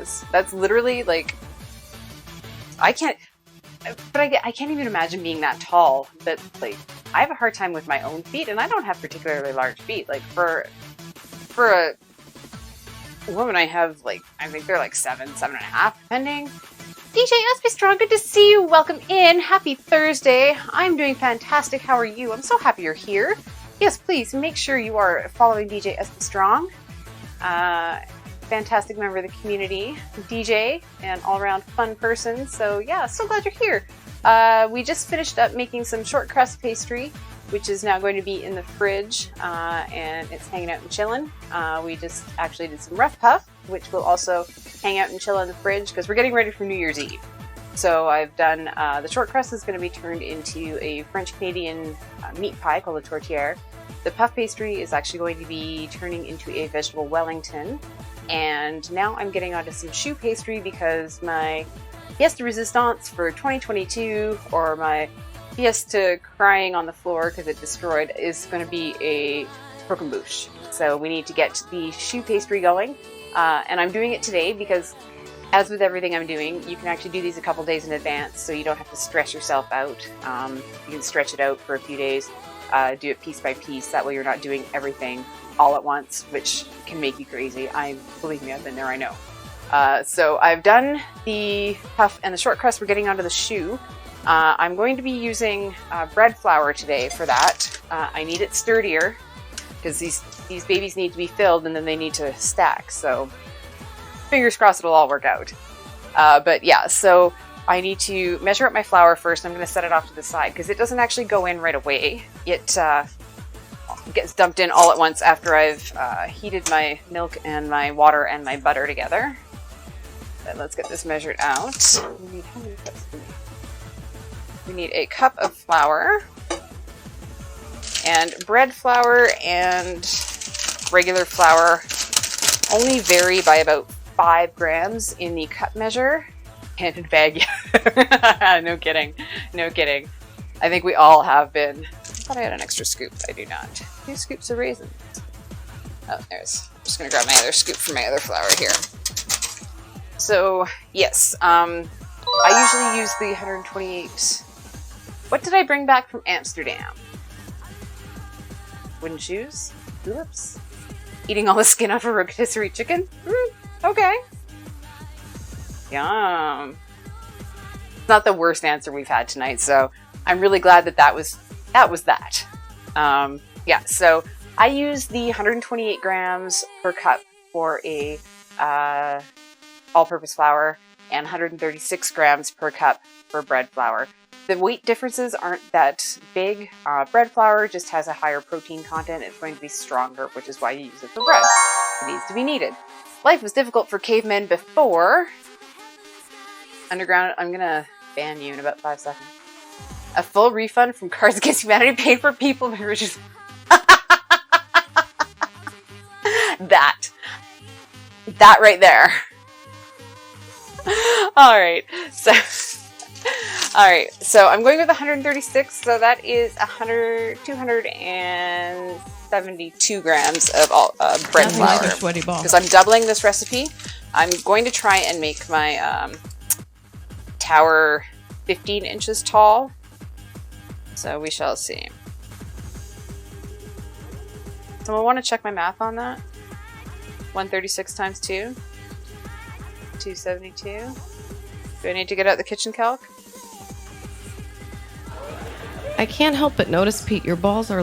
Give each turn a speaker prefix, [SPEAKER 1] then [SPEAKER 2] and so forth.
[SPEAKER 1] is. That's literally like, I can't even imagine being that tall. But like, I have a hard time with my own feet, and I don't have particularly large feet. Like for a woman, I have like, I think they're like 7.5, depending. DJ SB Strong, good to see you. Welcome in. Happy Thursday. I'm doing fantastic. How are you? I'm so happy you're here. Yes, please make sure you are following DJ SB Strong. Fantastic member of the community, DJ, and all-around fun person. So yeah, so glad you're here. We just finished up making some short crust pastry, which is now going to be in the fridge, and it's hanging out and chilling. We just actually did some rough puff, which will also hang out and chill in the fridge because we're getting ready for New Year's Eve. So I've done, the short crust is going to be turned into a French-Canadian meat pie called a tourtière. The puff pastry is actually going to be turning into a vegetable Wellington. And now I'm getting onto some choux pastry because my pièce de résistance for 2022, or my pièce to crying on the floor because it destroyed, is going to be a croquembouche. So we need to get the choux pastry going. And I'm doing it today because, as with everything I'm doing, you can actually do these a couple days in advance, so you don't have to stress yourself out. You can stretch it out for a few days, do it piece by piece. That way you're not doing everything all at once, which can make you crazy. Believe me, I've been there, I know. So I've done the puff and the short crust. We're getting onto the choux. I'm going to be using bread flour today for that. I need it sturdier because these babies need to be filled and then they need to stack. So fingers crossed it'll all work out. But yeah, so I need to measure up my flour first. I'm going to set it off to the side because it doesn't actually go in right away. It gets dumped in all at once after I've heated my milk and my water and my butter together. Then let's get this measured out. We need, how many cups do we need? We need a cup of flour, and bread flour and regular flour only vary by about 5 grams in the cup measure. And bag, yeah. No kidding. No kidding. I think we all have been. I thought I had an extra scoop. I do not. 2 scoops of raisins. Oh, there's. I'm just going to grab my other scoop for my other flour here. So, yes. I usually use the 128. What did I bring back from Amsterdam? Wooden shoes? Tulips? Eating all the skin off a rotisserie chicken? Okay. Yum. It's not the worst answer we've had tonight, so I'm really glad that was that. Yeah, so I use the 128 grams per cup for a all-purpose flour and 136 grams per cup for bread flour. The weight differences aren't that big. Bread flour just has a higher protein content. It's going to be stronger, which is why you use it for bread. It needs to be kneaded. Life was difficult for cavemen before. Underground, I'm gonna ban you in about 5 seconds. A full refund from Cards Against Humanity paid for people, which is that right there. All right, so I'm going with 136, so that is 272 grams of bread flour. Because I'm doubling this recipe, I'm going to try and make my tower 15 inches tall. So we shall see. Someone want to check my math on that? 136 times 2? 272? Do I need to get out the kitchen calc?
[SPEAKER 2] I can't help but notice, Pete, your balls are a little